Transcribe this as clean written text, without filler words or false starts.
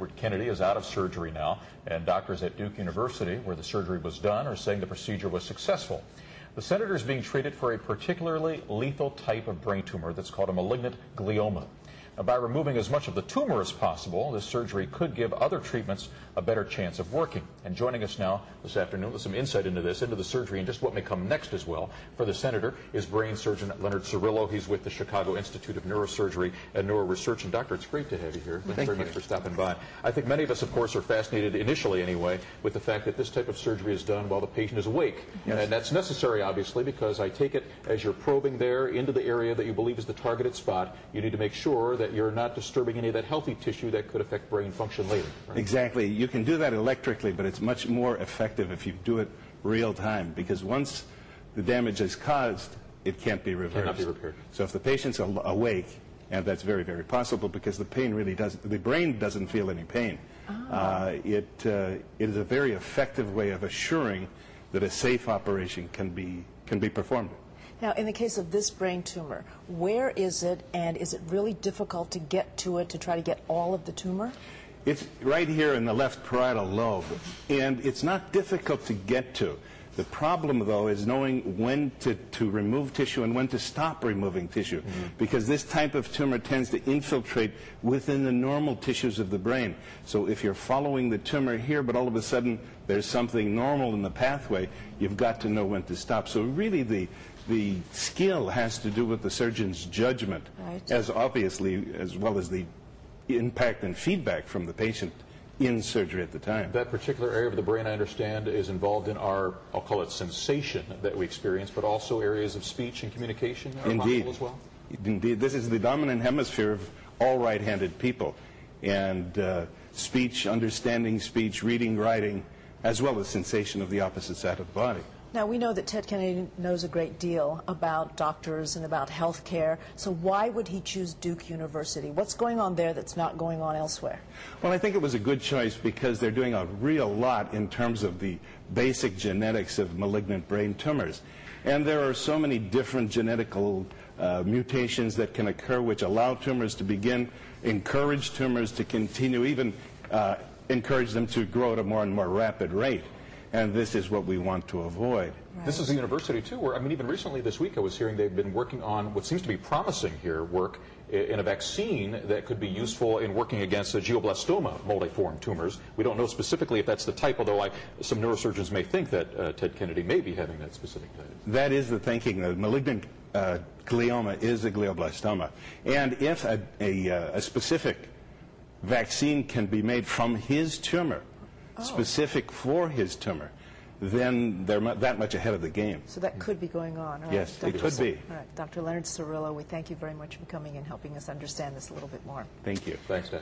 Edward Kennedy is out of surgery now, and doctors at Duke University, where the surgery was done, are saying the procedure was successful. The senator is being treated for a particularly lethal type of brain tumor that's called a malignant glioma. Now, by removing as much of the tumor as possible, this surgery could give other treatments a better chance of working. And joining us now this afternoon with some insight into this, into the surgery, and just what may come next as well for the senator is brain surgeon Leonard Cerullo. He's with the Chicago Institute of Neurosurgery and Neuroresearch. And doctor, it's great to have you here. Thanks very much for stopping by. I think many of us, of course, are fascinated initially anyway with the fact that this type of surgery is done while the patient is awake. Yes. And that's necessary, obviously, because I take it as you're probing there into the area that you believe is the targeted spot, you need to make sure that you're not disturbing any of that healthy tissue that could affect brain function later. Right? Exactly. You can do that electrically, but it's much more effective if you do it real time, because once the damage is caused, it can't be reversed. Cannot be repaired. So if the patient's awake, and that's very, very possible because the pain really doesn't, the brain doesn't feel any pain. It is a very effective way of assuring that a safe operation can be performed. Now, in the case of this brain tumor, where is it, and is it really difficult to get to it to try to get all of the tumor? It's right here in the left parietal lobe, and it's not difficult to get to. The problem, though, is knowing when to remove tissue and when to stop removing tissue, because this type of tumor tends to infiltrate within the normal tissues of the brain. So if you're following the tumor here, but all of a sudden there's something normal in the pathway, you've got to know when to stop. So really the skill has to do with the surgeon's judgment, as obviously as well as the impact and feedback from the patient in surgery at the time. That particular area of the brain, I understand, is involved in our, I'll call it sensation that we experience, but also areas of speech and communication are possible as well? Indeed. This is the dominant hemisphere of all right-handed people. And speech, understanding speech, reading, writing, as well as sensation of the opposite side of the body. Now, we know that Ted Kennedy knows a great deal about doctors and about health care, so why would he choose Duke University? What's going on there that's not going on elsewhere? Well, I think it was a good choice because they're doing a real lot in terms of the basic genetics of malignant brain tumors. And there are so many different genetical mutations that can occur which allow tumors to begin, encourage tumors to continue, even encourage them to grow at a more and more rapid rate. And this is what we want to avoid. Right. This is a university, too, where, I mean, even recently this week I was hearing they've been working on what seems to be promising here work in a vaccine that could be useful in working against glioblastoma multiform tumors. We don't know specifically if that's the type, although some neurosurgeons may think that Ted Kennedy may be having that specific type. That is the thinking. The malignant glioma is a glioblastoma. And if a specific vaccine can be made from his tumor, specific for his tumor, then they're that much ahead of the game. So that could be going on, right? Yes, it could be. All right, Dr. Leonard Cerullo, we thank you very much for coming and helping us understand this a little bit more. Thank you. Thanks, Dad.